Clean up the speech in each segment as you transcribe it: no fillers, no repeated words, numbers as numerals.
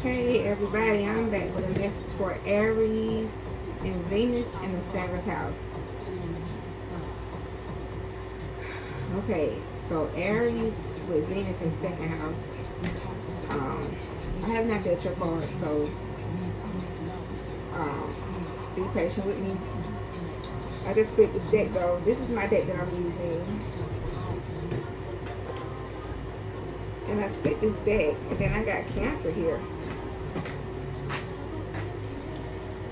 Hey everybody, I'm back with a message for Aries and Venus in the 7th house. Okay, so Aries with Venus in 2nd house. I have not dealt your cards, so be patient with me. I just split this deck though. This is my deck that I'm using. And I split this deck, and then I got Cancer here.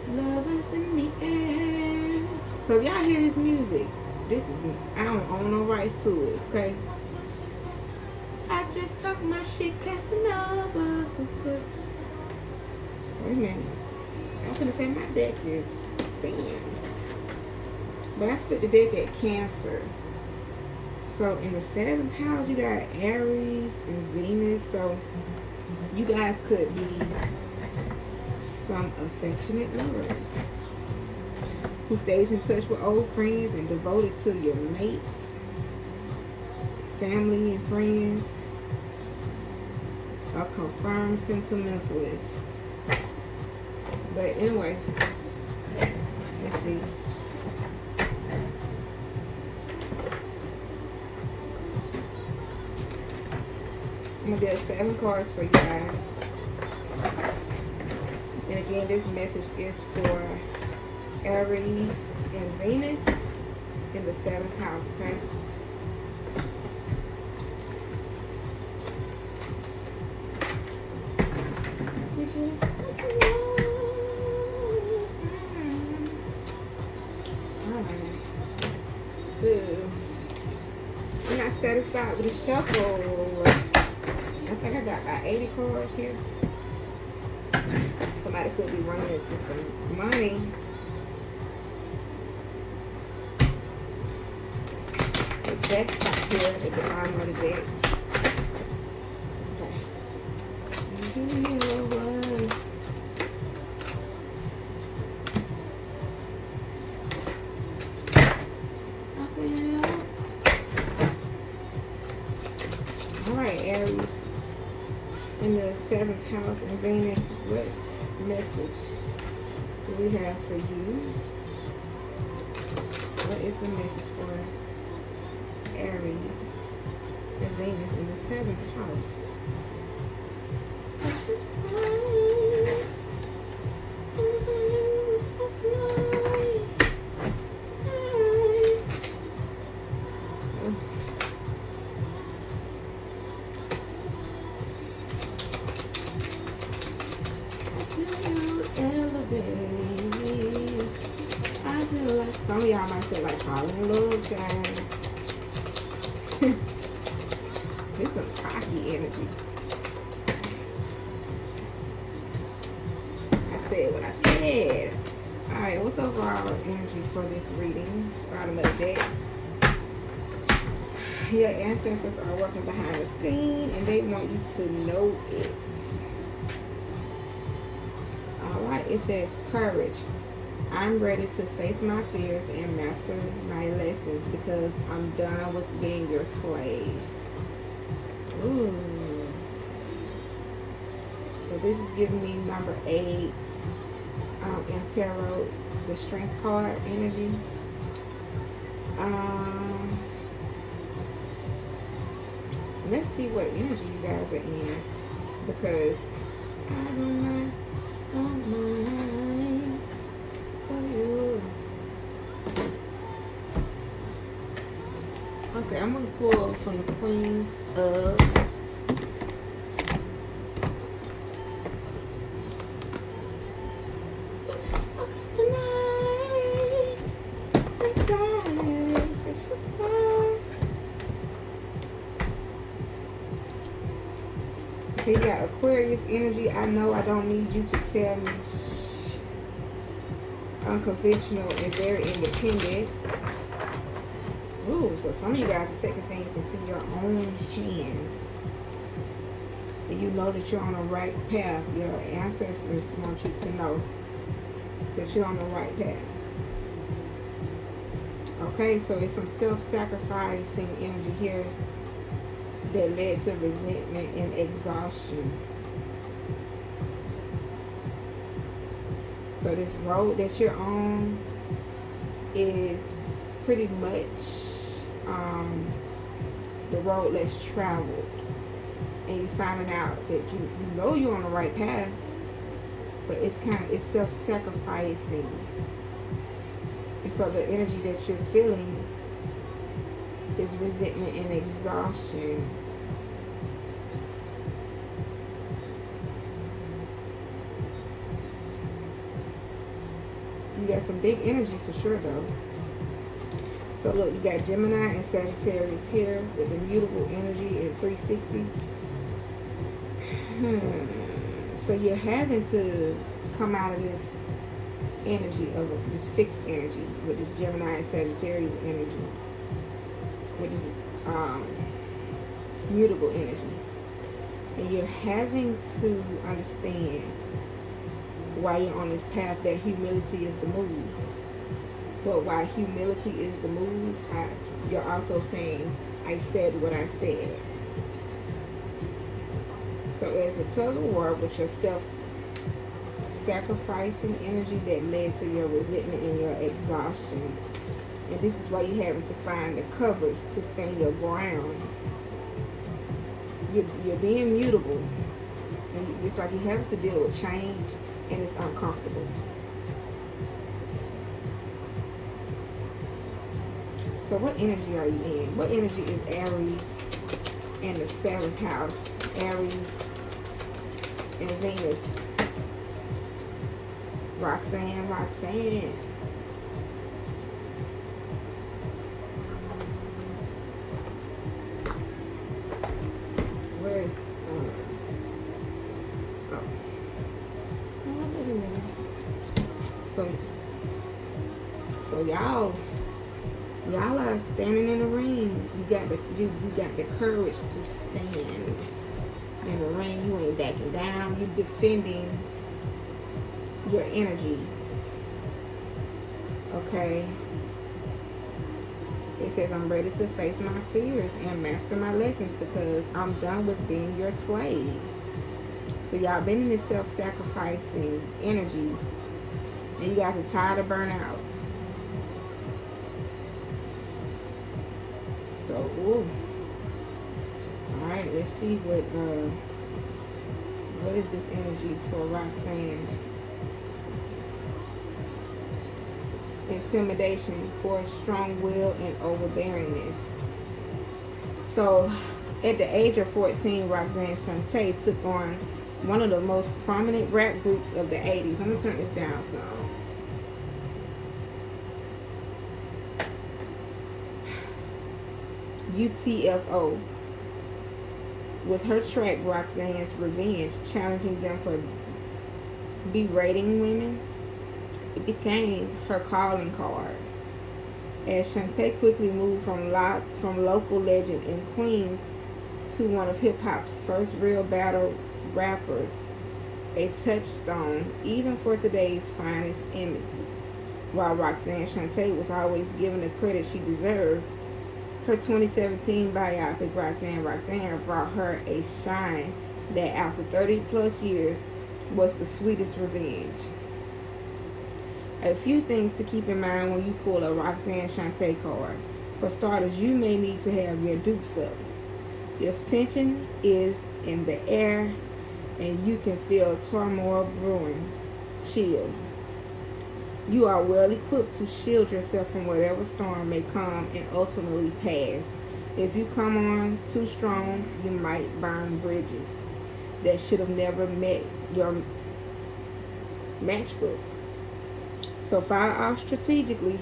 Love is in the air. So if y'all hear this music, this is, I don't own no rights to it, okay? I just talk my shit, Casanova. So good. Wait a minute. I'm gonna say my deck is thin. But I split the deck at Cancer. So in the 7th house, you got Aries and Venus. So you guys could be some affectionate lovers who stays in touch with old friends and devoted to your mate, family and friends. A confirmed sentimentalist. But anyway, let's see. I'm gonna get 7 cards for you guys. And again, this message is for Aries and Venus in the 7th house, okay? I'm not satisfied with the shuffle. I think I got about 80 cards here. Somebody could be running into some money. The jackpot here at the bottom of the deck. Alright, Aries in the 7th house and Venus, what message do we have for you? What is the message for Aries and Venus in the 7th house? I feel like some of y'all might feel like falling in love, guys. There's some cocky energy. I said what I said. Alright, what's overall energy for this reading? Bottom of the deck. Your ancestors are working behind the scene and they want you to know it. Alright, it says courage. I'm ready to face my fears and master my lessons because I'm done with being your slave. Ooh. So this is giving me number 8 in tarot, the strength card energy. Let's see what energy you guys are in, because I don't mind for you. Okay, I'm gonna pull from the Queens of Okay, you got Aquarius energy. I know I don't need you to tell me. Unconventional and very independent. Ooh, so some of you guys are taking things into your own hands. And you know that you're on the right path. Your ancestors want you to know that you're on the right path. Okay, so it's some self-sacrificing energy here that led to resentment and exhaustion. So this road that you're on is pretty much the road less traveled, and you're finding out that you know you're on the right path, but it's self-sacrificing, and so the energy that you're feeling is resentment and exhaustion. You got some big energy for sure though. So look, you got Gemini and Sagittarius here with the mutable energy in 360. So you're having to come out of this energy of this fixed energy with this Gemini and Sagittarius energy, with this mutable energy, and you're having to understand while you're on this path that humility is the move. But while humility is the move, you're also saying, I said what I said. So it's a tug of war with your self-sacrificing energy that led to your resentment and your exhaustion. And this is why you're having to find the courage to stand your ground. You're being mutable. And it's like you're having to deal with change, and it's uncomfortable. So what energy are you in? What energy is Aries in the 7th house? Aries and Venus. Roxanne. Where is so y'all are standing in the ring. You got the courage to stand in the ring. You ain't backing down. You defending your energy. Okay. It says, I'm ready to face my fears and master my lessons because I'm done with being your slave. So y'all been in this self-sacrificing energy, and you guys are tired of burnout. So, ooh. Alright, let's see what is this energy for Roxanne. Intimidation, for strong will and overbearingness. So, at the age of 14, Roxanne Shante took on one of the most prominent rap groups of the 80s. I'm going to turn this down some. UTFO. With her track Roxanne's Revenge, challenging them for berating women, it became her calling card. As Shante quickly moved from local legend in Queens to one of hip-hop's first real battle rappers, a touchstone even for today's finest images. While Roxanne Shante was always given the credit she deserved, her 2017 biopic, Roxanne, brought her a shine that after 30 plus years was the sweetest revenge. A few things to keep in mind when you pull a Roxanne Shante card. For starters, you may need to have your dukes up. If tension is in the air and you can feel turmoil brewing, chill. You are well equipped to shield yourself from whatever storm may come and ultimately pass. If you come on too strong, you might burn bridges that should have never met your matchbook. So fire off strategically.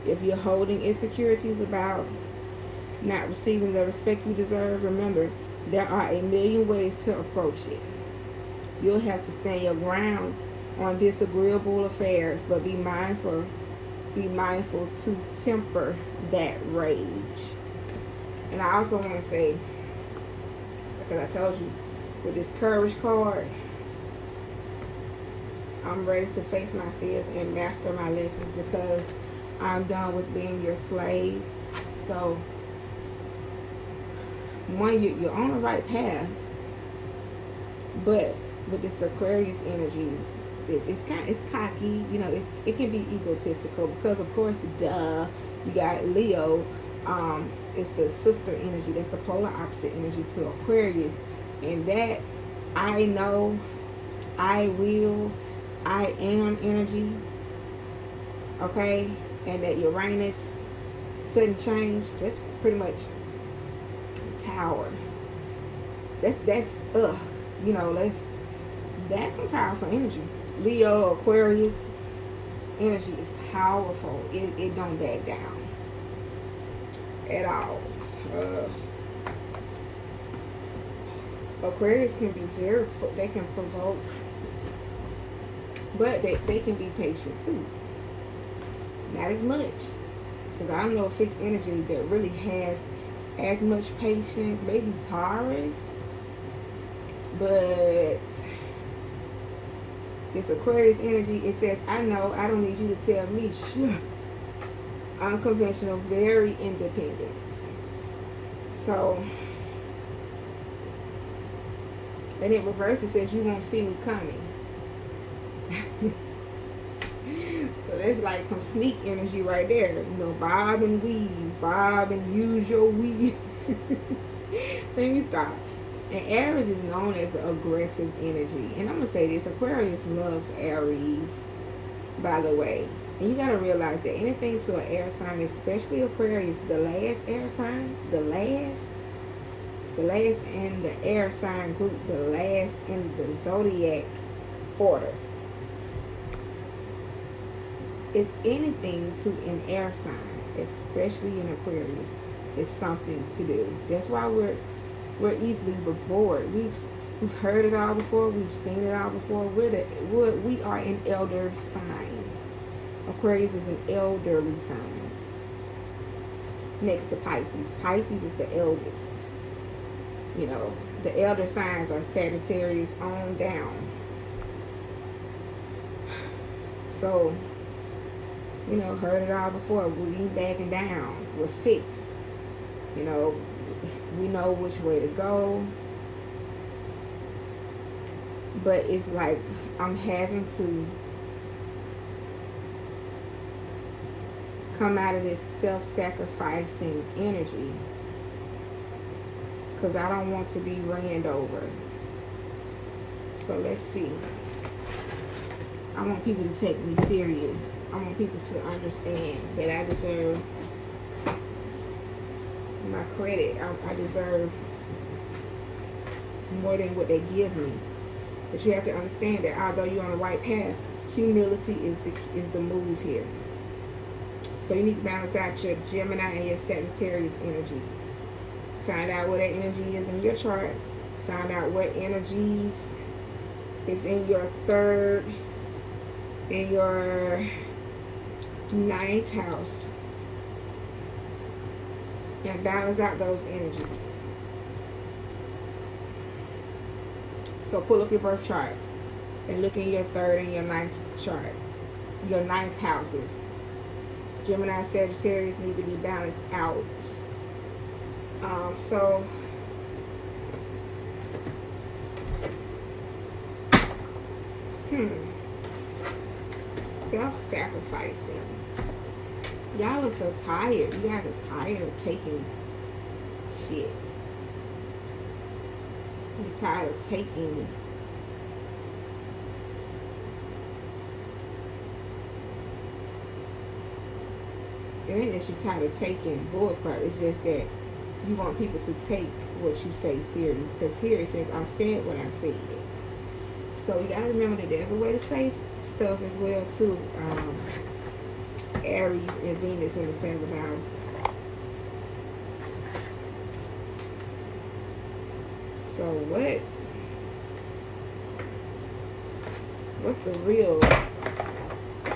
If you're holding insecurities about not receiving the respect you deserve, remember, there are a million ways to approach it. You'll have to stand your ground on disagreeable affairs, but be mindful to temper that rage. And I also want to say, because I told you, with this courage card, I'm ready to face my fears and master my lessons because I'm done with being your slave. So, one, you're on the right path, but with this Aquarius energy, it's cocky, you know, it can be egotistical because of course you got Leo, it's the sister energy, that's the polar opposite energy to Aquarius, and that I know, I will, I am energy, okay, and that Uranus sudden change, that's pretty much Tower. That's you know, that's some powerful energy. Leo, Aquarius energy is powerful. It don't back down at all. Aquarius can be they can provoke, but they can be patient too. Not as much, because I don't know a fixed energy that really has as much patience. Maybe Taurus, but this Aquarius energy, it says, I know, I don't need you to tell me. Sure. Unconventional, very independent. So, and in reverse, it says, you won't see me coming. So there's like some sneak energy right there. You know, bob and weave, bob and use your weave. Let me stop. And Aries is known as an aggressive energy. And I'm going to say this, Aquarius loves Aries, by the way. And you got to realize that anything to an air sign, especially Aquarius, the last air sign, the last in the air sign group, the last in the zodiac order. If anything to an air sign, especially in Aquarius, is something to do. That's why we're easily bored. We've heard it all before. We've seen it all before. We are an elder sign. Aquarius is an elderly sign. Next to Pisces. Pisces is the eldest. You know, the elder signs are Sagittarius on down. So, you know, heard it all before. We ain't backing down. We're fixed. You know, we know which way to go. But it's like I'm having to come out of this self-sacrificing energy, because I don't want to be ran over. So let's see. I want people to take me serious. I want people to understand that I deserve my credit. I deserve more than what they give me. But you have to understand that although you're on the right path, humility is the move here. So you need to balance out your Gemini and your Sagittarius energy. Find out what that energy is in your chart. Find out what energies is in your third, in your ninth house, and balance out those energies. So pull up your birth chart and look in your third and your ninth chart, your ninth houses. Gemini, Sagittarius need to be balanced out. So self-sacrificing. Y'all are so tired. You guys are tired of taking shit. You're tired of taking it ain't that you're tired of taking bullcrap. It's just that you want people to take what you say serious. Because here it says, I said what I said. So you gotta remember that there's a way to say stuff as well too. Aries and Venus in the 7th house. So what's the real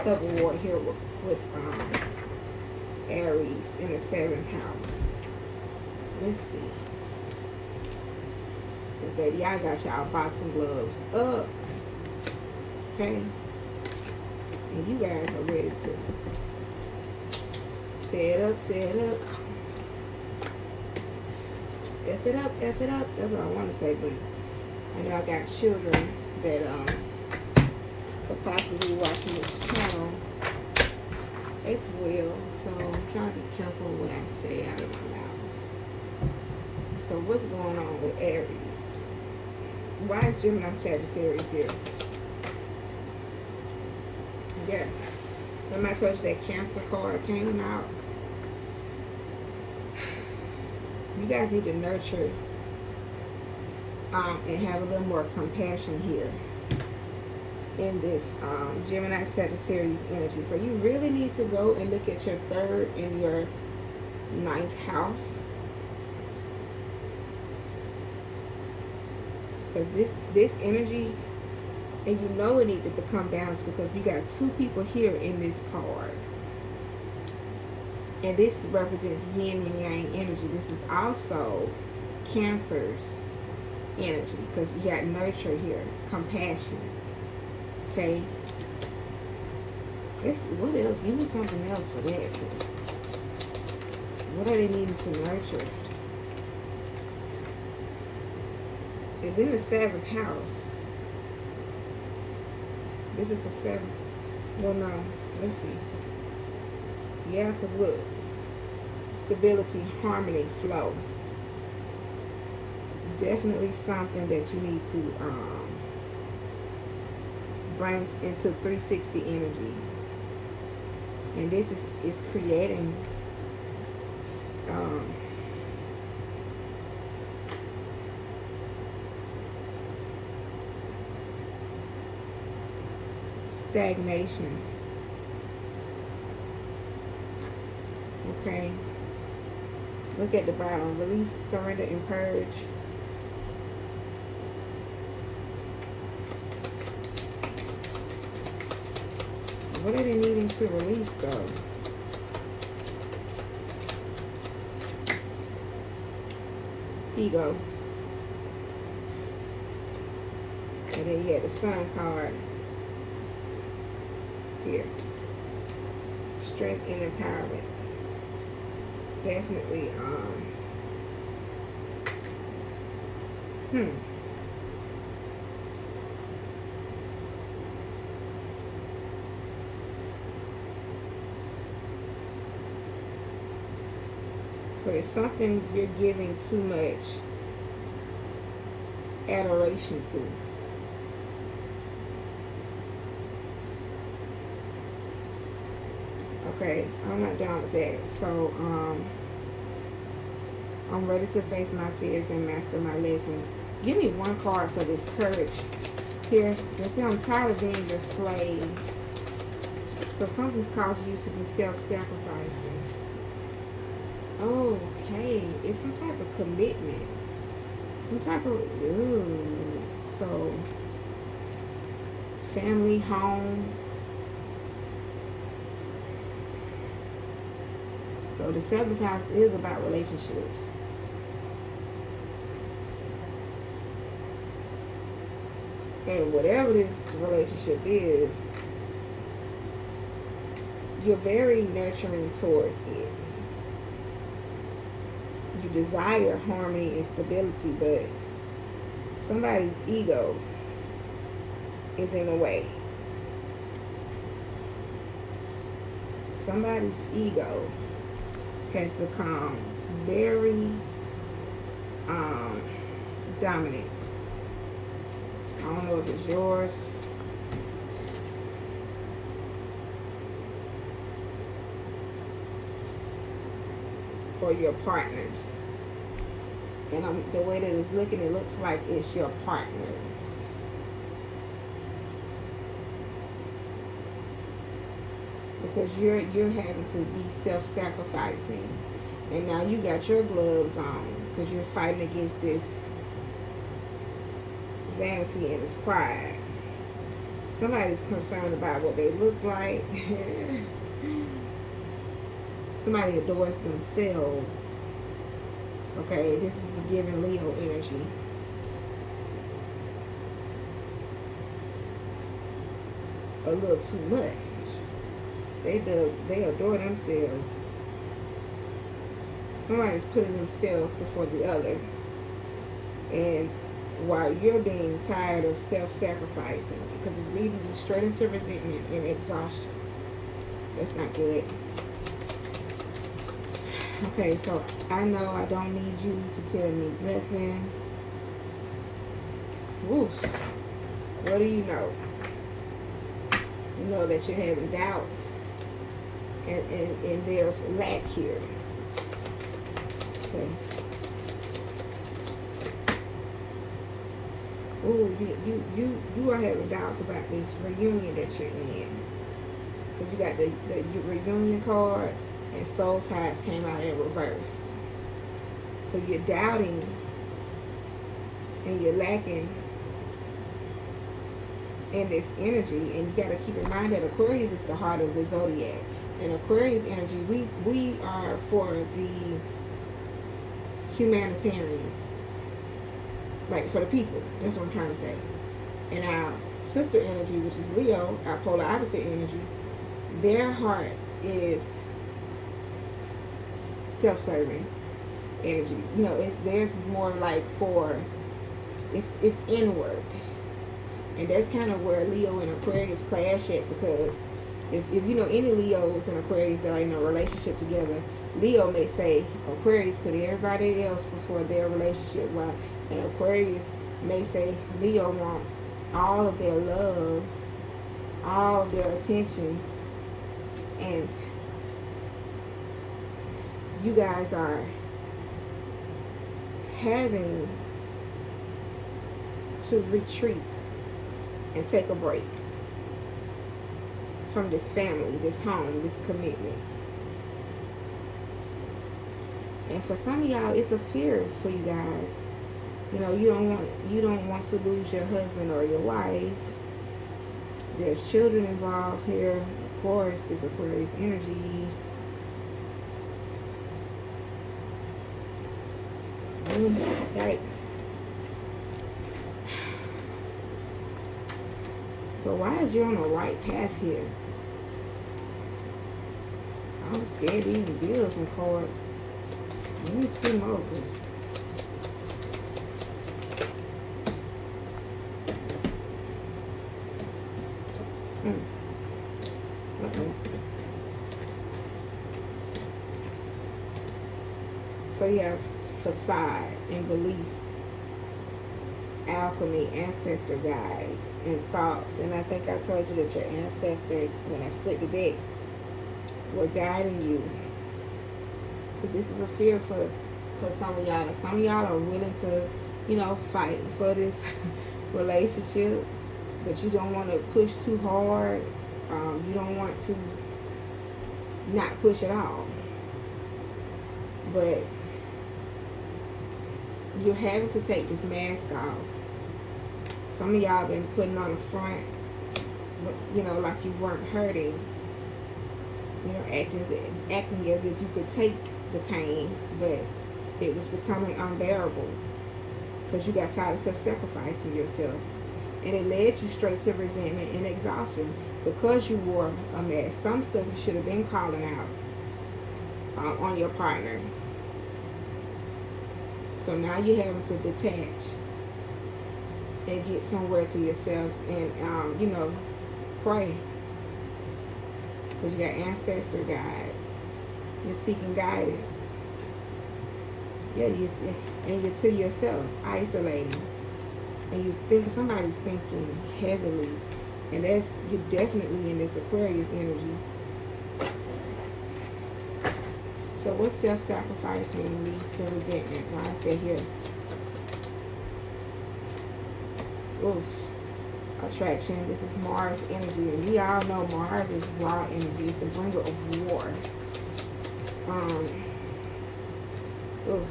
tug of war here with Aries in the 7th house? Let's see. Cause baby, I got y'all boxing gloves up. Okay? And you guys are ready to tear it up, tear it up. F it up, F it up. That's what I want to say, but I know I got children that could possibly be watching this channel as well. So I'm trying to be careful what I say out of my mouth. So what's going on with Aries? Why is Gemini Sagittarius here? Yeah. Remember I told you that Cancer card came out? You guys need to nurture and have a little more compassion here in this Gemini Sagittarius energy. So you really need to go and look at your 3rd and your 9th house. Because this energy, and you know it need to become balanced because you got 2 people here in this card. And this represents yin and yang energy. This is also Cancer's energy because you got nurture here, compassion. Okay. What else? Give me something else for that. What are they needing to nurture? It's in the 7th house. This is the 7th. Well, no. Let's see. Yeah, because look. Stability, harmony, flow. Definitely something that you need to bring into 360 energy. And this is creating stagnation. Okay. Look at the bottom. Release, surrender, and purge. What are they needing to release, though? Ego. And then you had the Sun card. Here. Strength and empowerment. Definitely, So it's something you're giving too much adoration to. Okay, I'm not done with that. So, I'm ready to face my fears and master my lessons. Give me one card for this courage here. They say I'm tired of being your slave. So something's causing you to be self-sacrificing. Okay, it's some type of commitment. Some type of, so family, home. So the 7th house is about relationships. And whatever this relationship is, you're very nurturing towards it. You desire harmony and stability, but somebody's ego is in the way. Somebody's ego has become very dominant. I don't know if it's yours or your partner's. And the way that it's looking, it looks like it's your partner's. Because you're having to be self-sacrificing. And now you got your gloves on because you're fighting against this vanity and this pride. Somebody's concerned about what they look like. Somebody adores themselves. Okay, this is giving Leo energy. A little too much. They adore themselves. Somebody's putting themselves before the other. And while you're being tired of self-sacrificing, because it's leading you straight into resentment and exhaustion. That's not good. Okay, so I know I don't need you to tell me nothing. Woof. What do you know? You know that you're having doubts, and there's lack here. Okay. Ooh, you are having doubts about this reunion that you're in. Because you got the reunion card, and soul ties came out in reverse. So you're doubting and you're lacking in this energy, and you got to keep in mind that Aquarius is the heart of the zodiac. And Aquarius energy, we are for the humanitarians, like for the people. That's what I'm trying to say. And our sister energy, which is Leo, our polar opposite energy, their heart is self-serving energy. You know, theirs is more like it's inward. And that's kind of where Leo and Aquarius clash at, because if you know any Leos and Aquarius that are in a relationship together, Leo may say Aquarius put everybody else before their relationship, while and Aquarius may say Leo wants all of their love, all of their attention, and you guys are having to retreat and take a break from this family, this home, this commitment. And for some of y'all, it's a fear for you guys. You know, you don't want to lose your husband or your wife. There's children involved here. Of course, this Aquarius energy. Yikes. So why is you on the right path here? I'm scared to even deal some cards. I need 2 more, because So you have facade and beliefs, alchemy, ancestor guides, and thoughts. And I think I told you that your ancestors, when I split the deck, were guiding you. Because this is a fear for some of y'all. Some of y'all are willing to, you know, fight for this relationship, but you don't want to push too hard. You don't want to not push at all. But you're having to take this mask off. Some of y'all been putting on the front, you know, like you weren't hurting. You know, acting as if you could take the pain, but it was becoming unbearable because you got tired of self-sacrificing yourself. And it led you straight to resentment and exhaustion because you wore a mask. Some stuff you should have been calling out on your partner. So now you're having to detach and get somewhere to yourself and, you know, pray. Because you got ancestor guides. You're seeking guidance. Yeah, you're to yourself, isolating. And you think somebody's thinking heavily. And that's, you're definitely in this Aquarius energy. So what's self-sacrificing leads to resentment? Why is that here? Oof. Attraction. This is Mars energy. And we all know Mars is raw energy. It's the bringer of war. Oof.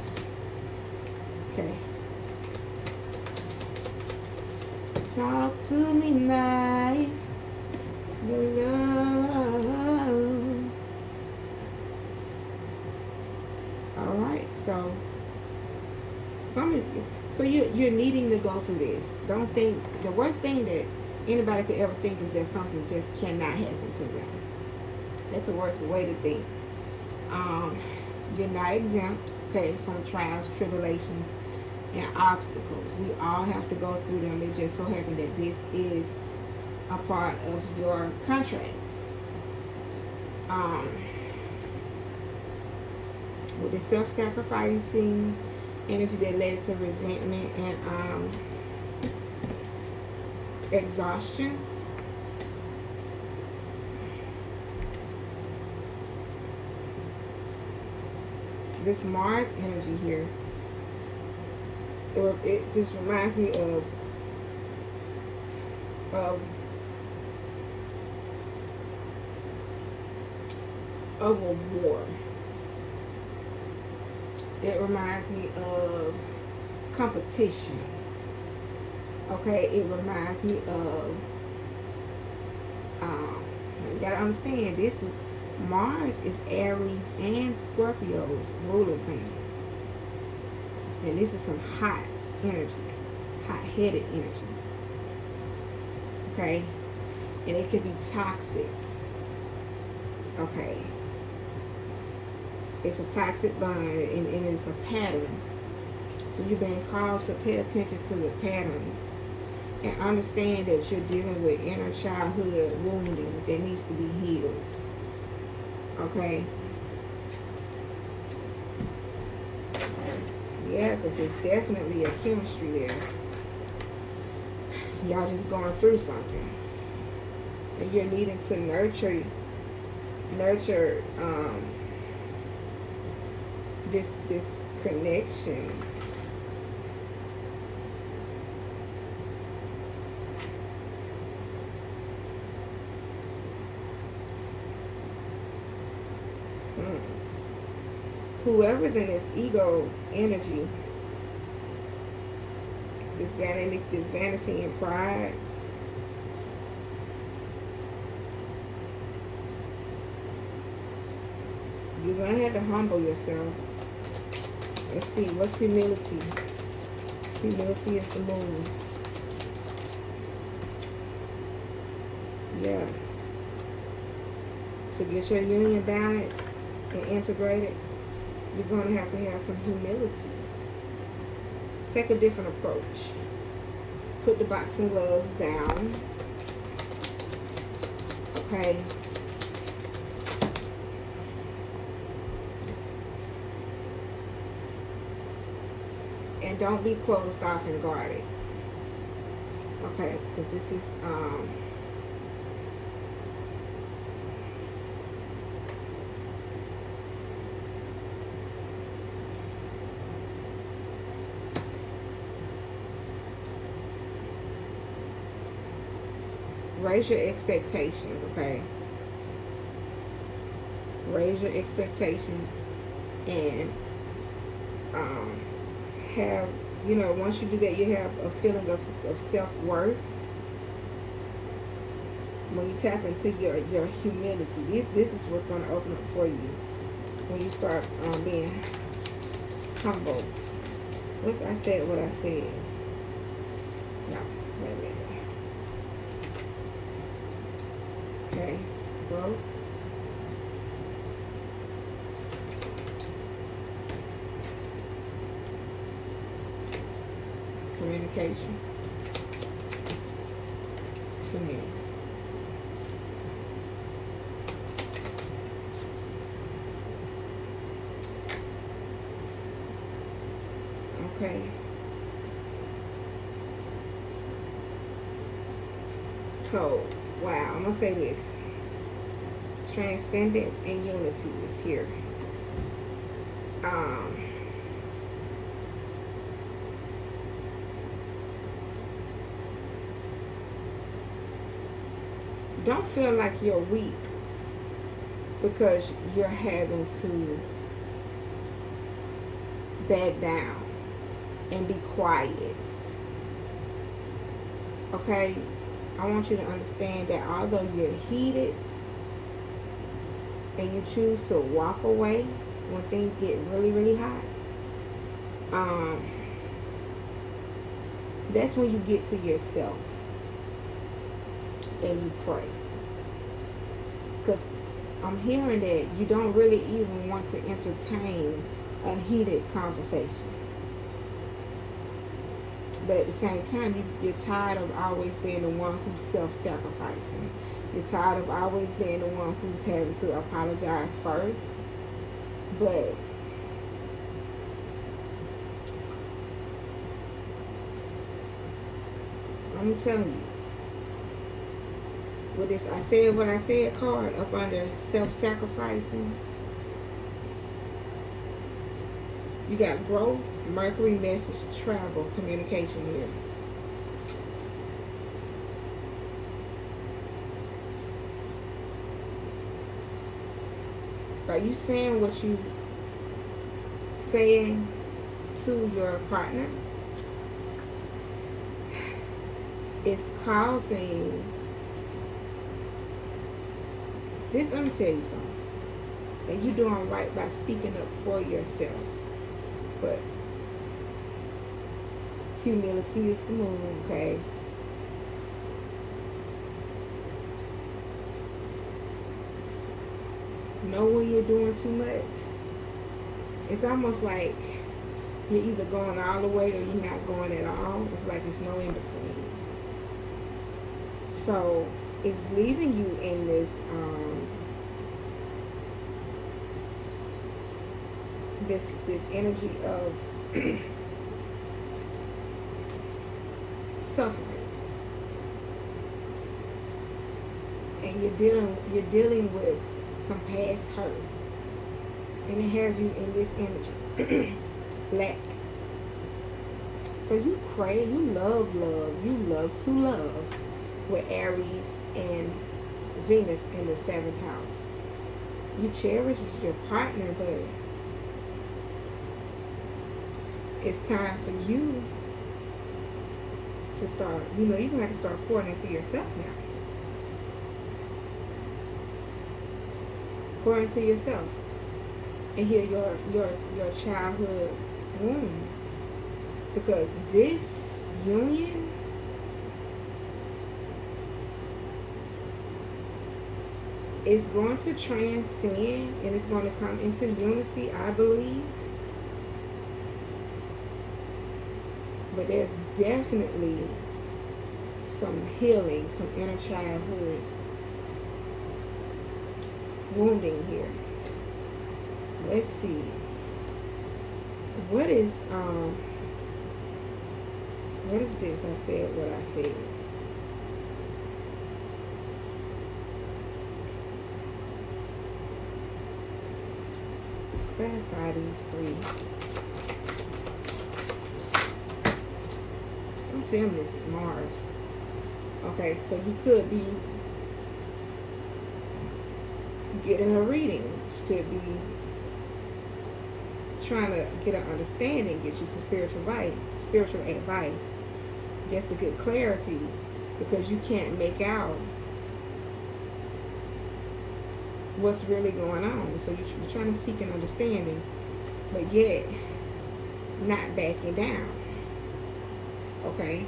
Okay. Talk to me nice. Love. Alright, so you're needing to go through this. Don't think, the worst thing that anybody could ever think is that something just cannot happen to them. That's the worst way to think. You're not exempt, okay, from trials, tribulations. and obstacles. We all have to go through them. It just so happened that this is a part of your contract. With the self-sacrificing energy that led to resentment and exhaustion. This Mars energy here, it just reminds me of a war. It reminds me of competition. Okay, it reminds me of you gotta understand, this is Mars is Aries and Scorpio's ruling planet. And this is some hot energy, hot-headed energy. Okay? And it can be toxic. Okay? It's a toxic bond, and it's a pattern. So you're being called to pay attention to the pattern and understand that you're dealing with inner childhood wounding that needs to be healed. Okay? Yeah, because there's definitely a chemistry there. Y'all just going through something. And you're needing to nurture this connection. Whoever's in this ego energy, this vanity and pride, you're going to have to humble yourself. Let's see, what's humility? Humility is the move. Yeah. To get your union balanced and integrated, you're going to have some humility. Take a different approach. Put the boxing gloves down. Okay. And don't be closed off and guarded. Okay, because this is raise your expectations, okay? Raise your expectations and have, once you do that, you have a feeling of self-worth. When you tap into your humility, this is what's going to open up for you when you start being humble. I said what I said. No, wait a minute. Okay, growth. Communication. To me. Okay. So, wow, I'm going to say this. Transcendence and unity is here. Don't feel like you're weak because you're having to back down and be quiet. Okay? I want you to understand that although you're heated and you choose to walk away when things get really, really hot, that's when you get to yourself and you pray. Because I'm hearing that you don't really even want to entertain a heated conversation. But at the same time, you're tired of always being the one who's self-sacrificing. You're tired of always being the one who's having to apologize first. But I'm telling you, with this I said what I said card up under self-sacrificing, you got growth, Mercury, message, travel, communication here. Are you saying what you saying to your partner? It's causing this. Let me tell you something. And you're doing right by speaking up for yourself. But humility is the move, okay? Know when you're doing too much. It's almost like you're either going all the way or you're not going at all. It's like there's no in between. So it's leaving you in this this energy of suffering, and you're dealing with some past hurt, and it has you in this energy lack. So you crave, you love, you love to love with Aries and Venus in the 7th house. You cherish your partner, but it's time for you to start, you're going to have to start pouring into yourself now. Pour into yourself and heal your childhood wounds. Because this union is going to transcend and it's going to come into unity, I believe. But there's definitely some healing, some inner childhood wounding here. Let's see. What is this? I said what I said. Clarify these three. Don't tell me this is Mars. Okay, so you could be getting a reading. You could be trying to get an understanding, get you some spiritual advice, just to get clarity, because you can't make out what's really going on. So you're trying to seek an understanding, but yet not backing down. Okay.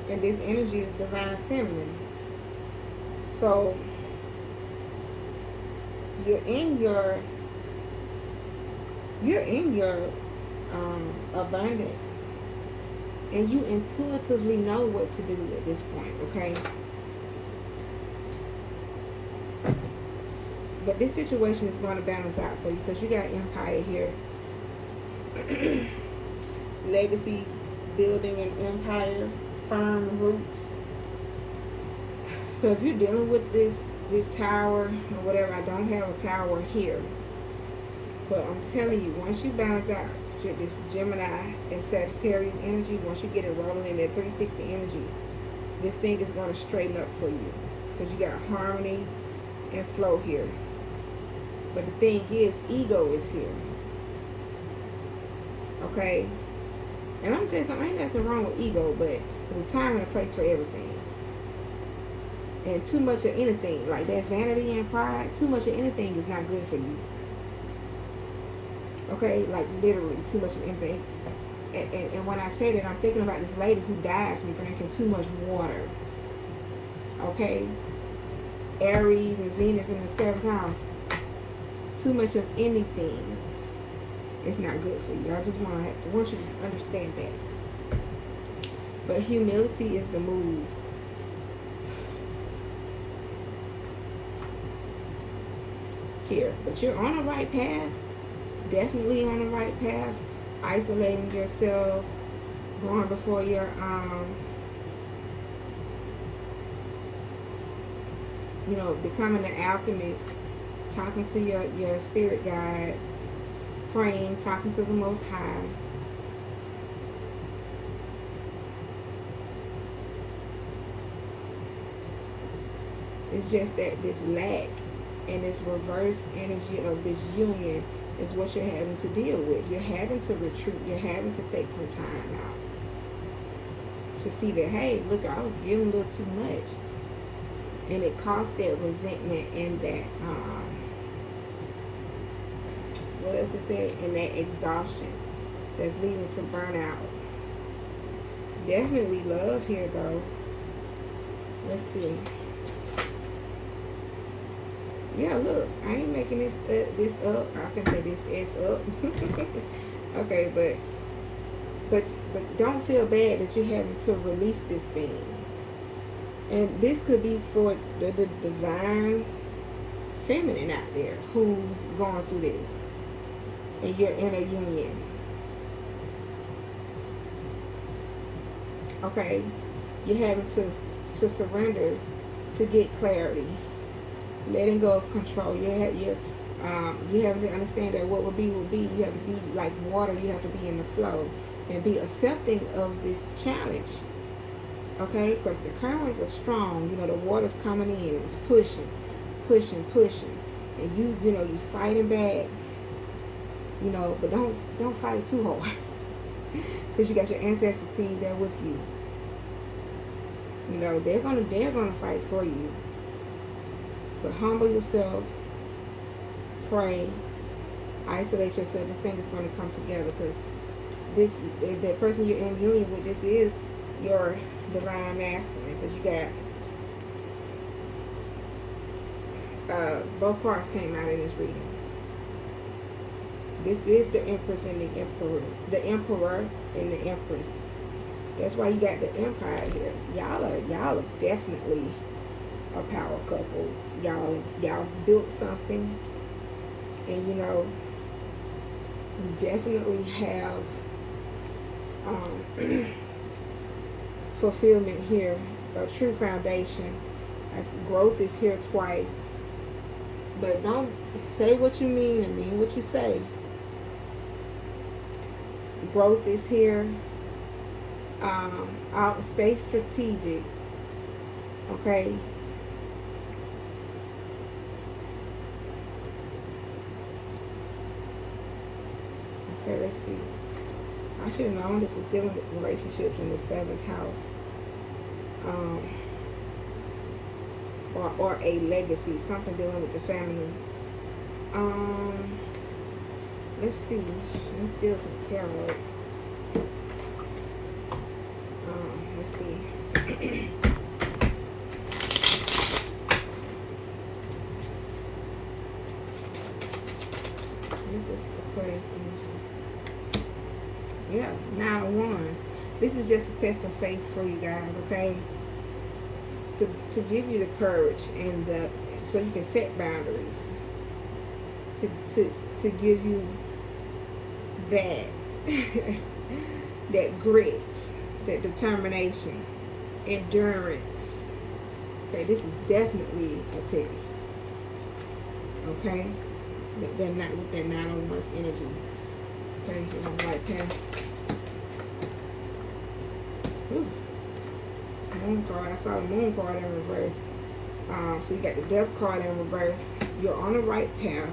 And this energy is divine feminine. So you're in your abundance, and you intuitively know what to do at this point, okay? But this situation is going to balance out for you, because you got Empire here. Legacy, building an empire, firm roots. So if you're dealing with this tower or whatever, I don't have a tower here, but I'm telling you, once you balance out this Gemini and Sagittarius energy, once you get it rolling in that 360 energy, this thing is going to straighten up for you, because you got harmony and flow here. But the thing is, ego is here. Okay? And I'm going to tell you something, ain't nothing wrong with ego, but there's a time and a place for everything. And too much of anything, like that vanity and pride, too much of anything is not good for you. Okay? Like literally, too much of anything. And when I say that, I'm thinking about this lady who died from drinking too much water. Okay? Aries and Venus in the 7th house. Too much of anything is not good for you. I just want you to understand that. But humility is the move. Here, but you're on the right path. Definitely on the right path. Isolating yourself, going before your becoming an alchemist, talking to your spirit guides, praying, talking to the Most High. It's just that this lack and this reverse energy of this union is what you're having to deal with. You're having to retreat. You're having to take some time out to see that, hey, look, I was giving a little too much. And it caused that resentment and that, what else it said? And that exhaustion that's leading to burnout. It's definitely love here, though. Let's see. Yeah, look, I ain't making this up. I can say this is up. Okay, but don't feel bad that you're having to release this thing. And this could be for the divine feminine out there who's going through this, and you're in a union. Okay, you're having to surrender to get clarity. Letting go of control. You have to understand that what will be will be. You have to be like water. You have to be in the flow and be accepting of this challenge. Okay, because the currents are strong. The water's coming in. It's pushing, and you fighting back. But don't fight too hard, because you got your ancestor team there with you. They're gonna fight for you. But humble yourself, pray, isolate yourself. This thing is going to come together, because the person you're in union with, this is your divine masculine, because you got both cards came out in this reading. This is the Empress and the Emperor, the Emperor and the Empress. That's why you got the Empire here. Y'all are definitely a power couple. Y'all built something, and you definitely have fulfillment here, a true foundation. As growth is here twice, but don't say what you mean and mean what you say. Growth is here. I'll stay strategic. Okay. Okay, let's see. I should have known this was dealing with relationships in the 7th house. Or a legacy, something dealing with the family. Let's see. Let's deal some tarot. Let's see. What's this Aquarius energy? Yeah, 9 of Wands. This is just a test of faith for you guys, okay? To give you the courage and so you can set boundaries. To give you that that grit, that determination, endurance. Okay, this is definitely a test. Okay, they're not with that 9 of Wands energy. Okay, here's the right path. Ooh. Moon card. I saw the Moon card in reverse. So you got the Death card in reverse. You're on the right path.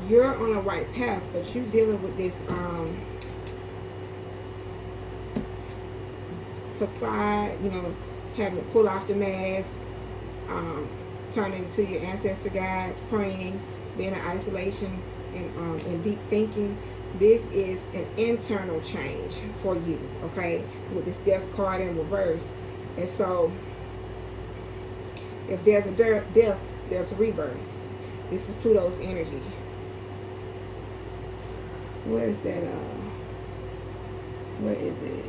You're on the right path, but you're dealing with this facade. Having to pull off the mask, turning to your ancestor guides, praying, being in isolation, and deep thinking. This is an internal change for you, okay, with this Death card in reverse. And so If there's a death, there's a rebirth. This is Pluto's energy. Where is that? Where is it?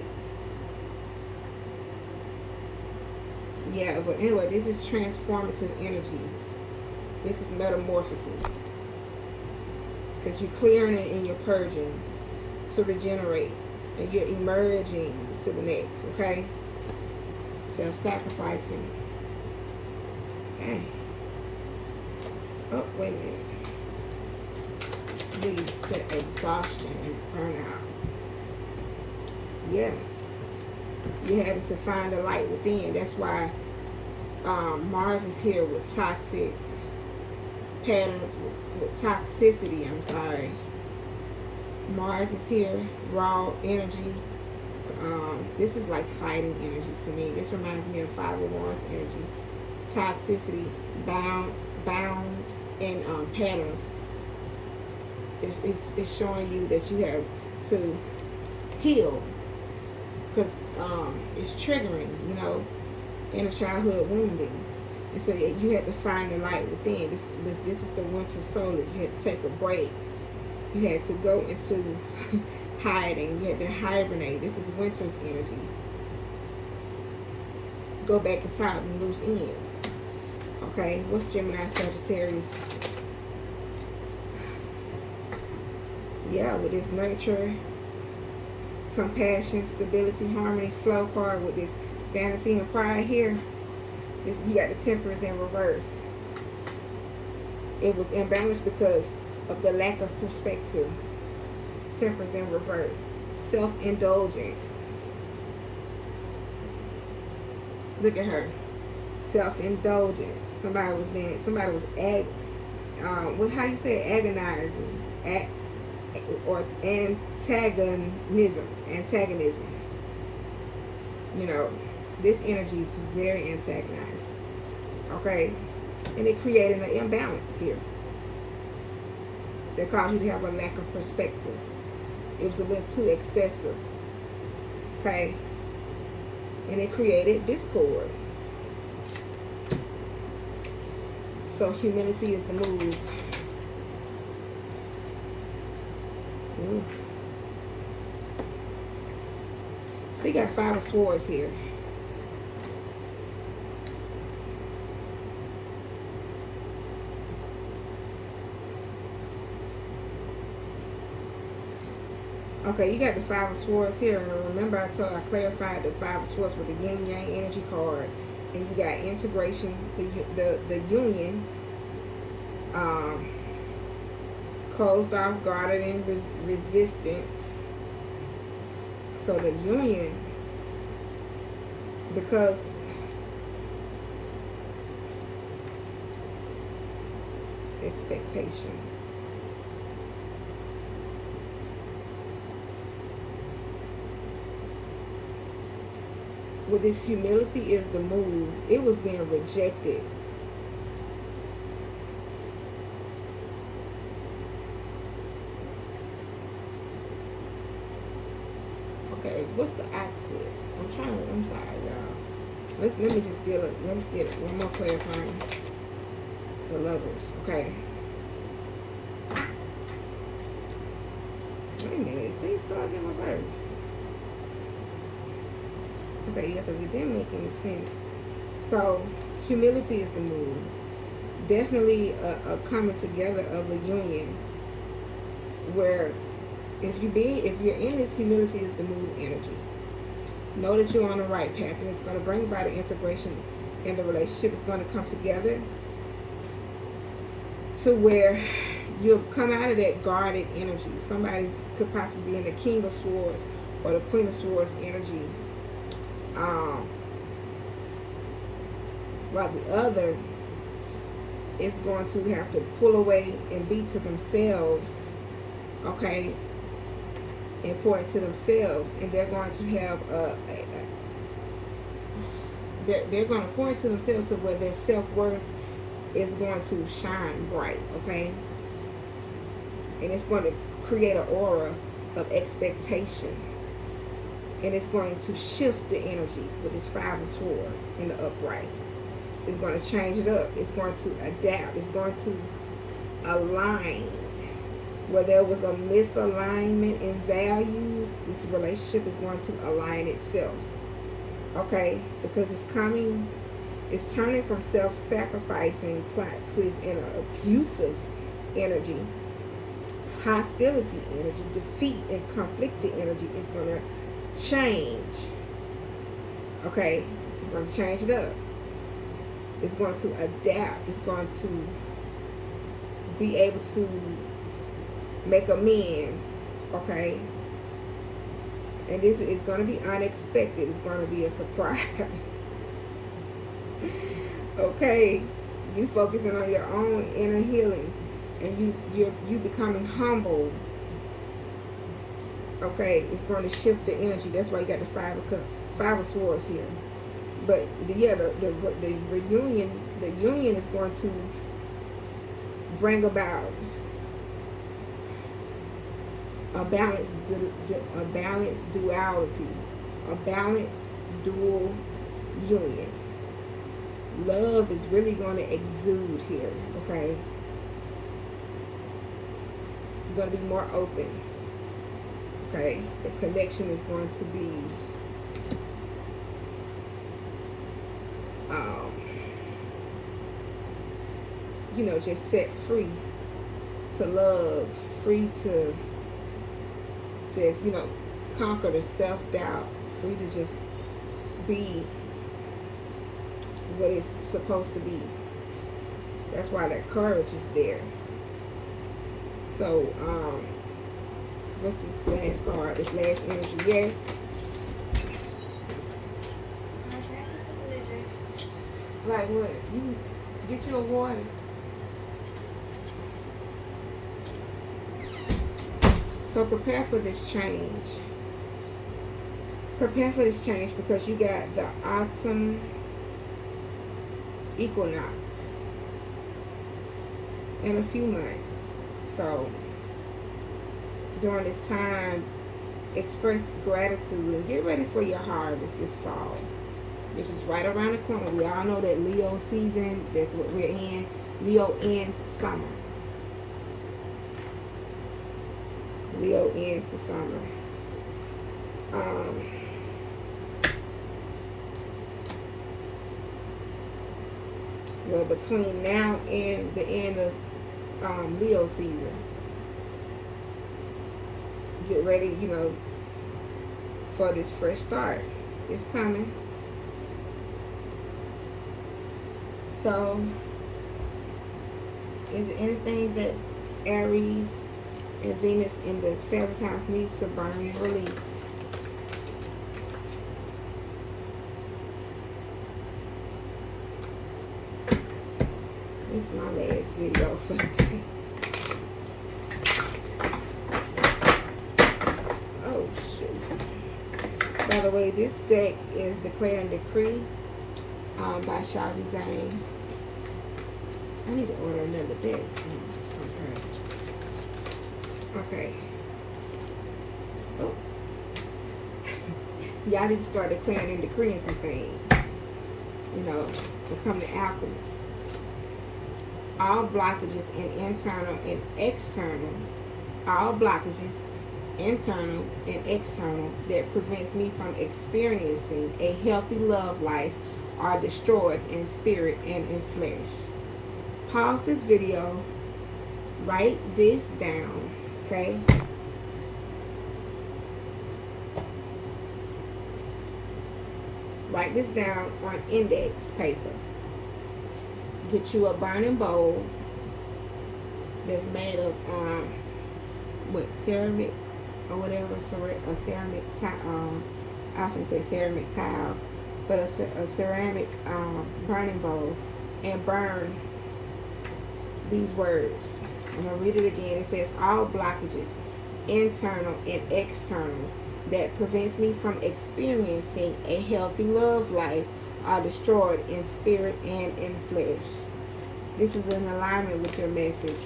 Yeah, but anyway, this is transformative energy. This is metamorphosis. Because you're clearing it and you're purging to regenerate. And you're emerging to the next, okay? Self-sacrificing. Okay. Oh, wait a minute. Lead to exhaustion and burnout. Yeah. You're having to find the light within. That's why Mars is here with toxic patterns, with toxicity. I'm sorry. Mars is here, raw energy. This is like fighting energy to me. This reminds me of 5 of Wands energy. Toxicity, bound in patterns. It's showing you that you have to heal. Because it's triggering, you know, inner childhood wounding. And so you had to find the light within. This is the winter solstice. You had to take a break. You had to go into hiding. You had to hibernate. This is winter's energy. Go back and tie up loose ends. Okay, what's Gemini, Sagittarius? Yeah, with this nurture, compassion, stability, harmony, flow card with this vanity and pride here. This, you got the Temperance in reverse. It was imbalanced because of the lack of perspective. Temperance in reverse. Self-indulgence. Look at her. Self-indulgence. Somebody was how you say it? Agonizing. Or antagonism. You know, this energy is very antagonizing. Okay? And it created an imbalance here that caused you to have a lack of perspective. It was a little too excessive. Okay? And it created discord. So humility is the move. Ooh. So you got 5 of Swords here. Okay, you got the 5 of Swords here. Remember I clarified the 5 of Swords with the yin yang energy card. And you got integration, the union, closed off, guarded in resistance. So the union, because expectations. With this humility is the move. It was being rejected. Okay, what's the opposite? I'm sorry, y'all. Let me just let's get it. One more clarifying. The Lovers. Okay. Wait a minute. See, it's cards in reverse. Okay, yeah, because it didn't make any sense. So, humility is the move. Definitely a coming together of a union where if you're in this humility is the move energy. Know that you're on the right path, and it's going to bring about an integration in the relationship. It's going to come together to where you'll come out of that guarded energy. Somebody could possibly be in the King of Swords or the Queen of Swords energy. While the other is going to have to pull away and be to themselves, okay, and pour into themselves, and they're going to have they're going to pour into themselves to where their self-worth is going to shine bright, okay, and it's going to create an aura of expectation. And it's going to shift the energy with this 5 of Swords in the upright. It's going to change it up. It's going to adapt. It's going to align. Where there was a misalignment in values, this relationship is going to align itself. Okay? Because it's turning from self-sacrificing plot twist in an abusive energy, hostility energy, defeat and conflicted energy is going to change. Okay? It's going to change it up. It's going to adapt. It's going to be able to make amends. Okay? And this is going to be unexpected. It's going to be a surprise. Okay? You focusing on your own inner healing. And you becoming humble. Okay? It's going to shift the energy. That's why you got the Five of Cups. Five of Swords here. But yeah, the union is going to bring about a balanced duality, a balanced dual union. Love is really going to exude here. Okay, you're going to be more open. Okay, the connection is going to be just set free to love, free to just, conquer the self-doubt, free to just be what it's supposed to be. That's why that courage is there. So, what's this last card? This last energy? Yes. Like what? You get you a water. So prepare for this change. Prepare for this change because you got the autumn equinox in a few months. So during this time, express gratitude and get ready for your harvest this fall, which is right around the corner. We all know that Leo season, that's what we're in. Leo ends summer. Leo ends the summer. Well, between now and the end of Leo season, get ready, for this fresh start. It's coming. So, is there anything that Aries and Venus in the 7th house needs to burn and release? This is my last video for the day. Oh, shoot. By the way, this deck is Declare and Decree by Shawty Zane. I need to order another deck. Okay. Oh. Y'all need to start declaring and decreeing some things. Become the alchemist. All blockages in internal and external. All blockages, internal and external, that prevents me from experiencing a healthy love life are destroyed in spirit and in flesh. Pause this video. Write this down. Okay? Write this down on index paper. Get you a burning bowl that's made of ceramic or whatever, a ceramic tile. I often say ceramic tile, but a ceramic burning bowl, and burn these words. I'm going to read it again. It says, all blockages, internal and external, that prevents me from experiencing a healthy love life are destroyed in spirit and in flesh. This is in alignment with your message.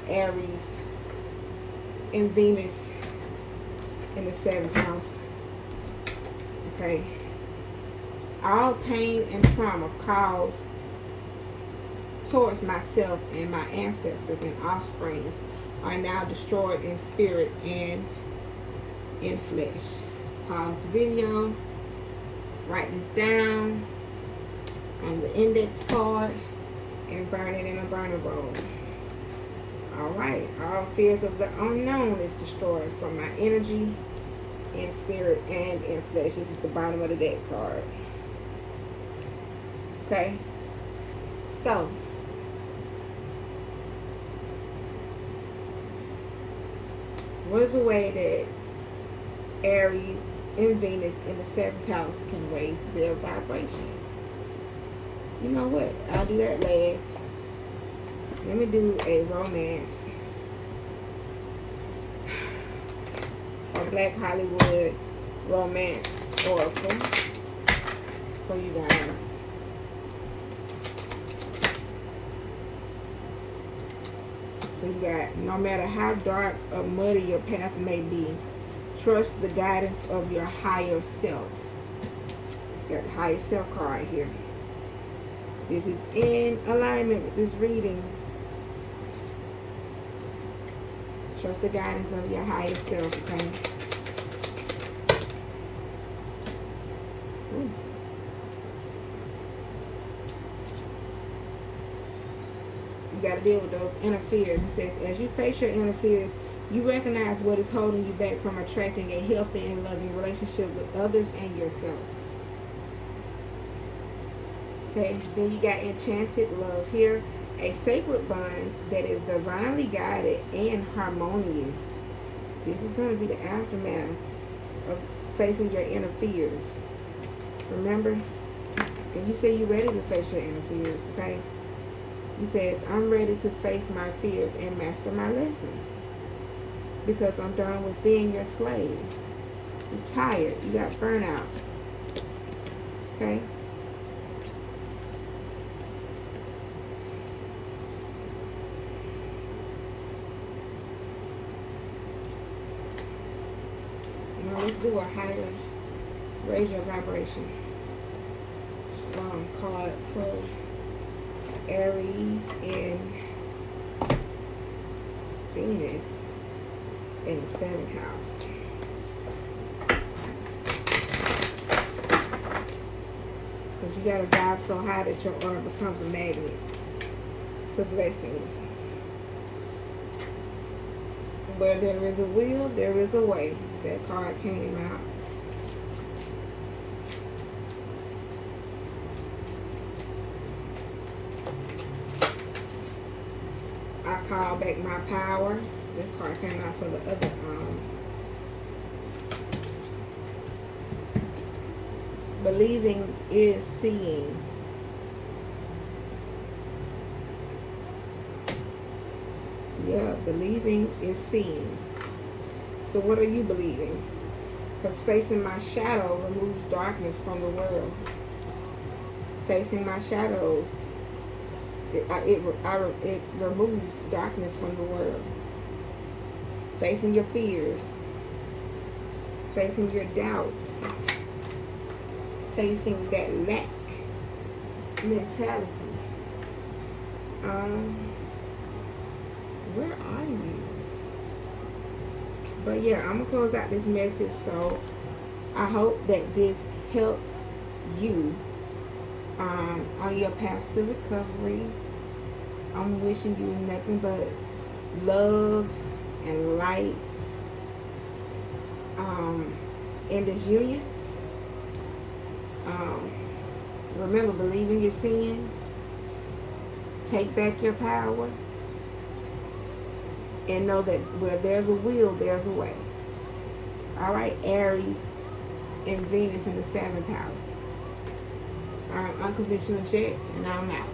Aries and Venus in the 7th house. Okay. All pain and trauma caused towards myself and my ancestors and offsprings are now destroyed in spirit and in flesh. Pause the video. Write this down on the index card and burn it in a burner bowl. Alright, all fears of the unknown is destroyed from my energy, in spirit, and in flesh. This is the bottom of the deck card. Okay? So, what is a way that Aries and Venus in the 7th house can raise their vibration? You know what? I'll do that last. Let me do a romance or Black Hollywood romance oracle for you guys. So you got, no matter how dark or muddy your path may be, trust the guidance of your higher self. You got the higher self card here. This is in alignment with this reading. Trust the guidance of your higher self, okay? Ooh. You got to deal with those inner fears. It says, as you face your inner fears, you recognize what is holding you back from attracting a healthy and loving relationship with others and yourself. Okay, then you got enchanted love here. A sacred bond that is divinely guided and harmonious. This is going to be the aftermath of facing your inner fears. Remember? And you say you're ready to face your inner fears, okay? He says, I'm ready to face my fears and master my lessons. Because I'm done with being your slave. You're tired. You got burnout. Okay? Now let's do a higher, raise your vibration. Card for Aries and Venus in the 7th house. Because you got to vibe so high that your aura becomes a magnet to blessings. Where there is a will, there is a way. That card came out. I call back my power. This card came out for the other believing is seeing. Yeah, believing is seeing. So what are you believing? Because facing my shadow removes darkness from the world. Facing my shadows, it removes darkness from the world. Facing your fears. Facing your doubt. Facing that lack mentality. Where are you? But yeah, I'm going to close out this message. So I hope that this helps you on your path to recovery. I'm wishing you nothing but love and light in this union. Remember, believing is sin. Take back your power. And know that where there's a will, there's a way. Alright, Aries and Venus in the 7th house. Unconventional check, and I'm out.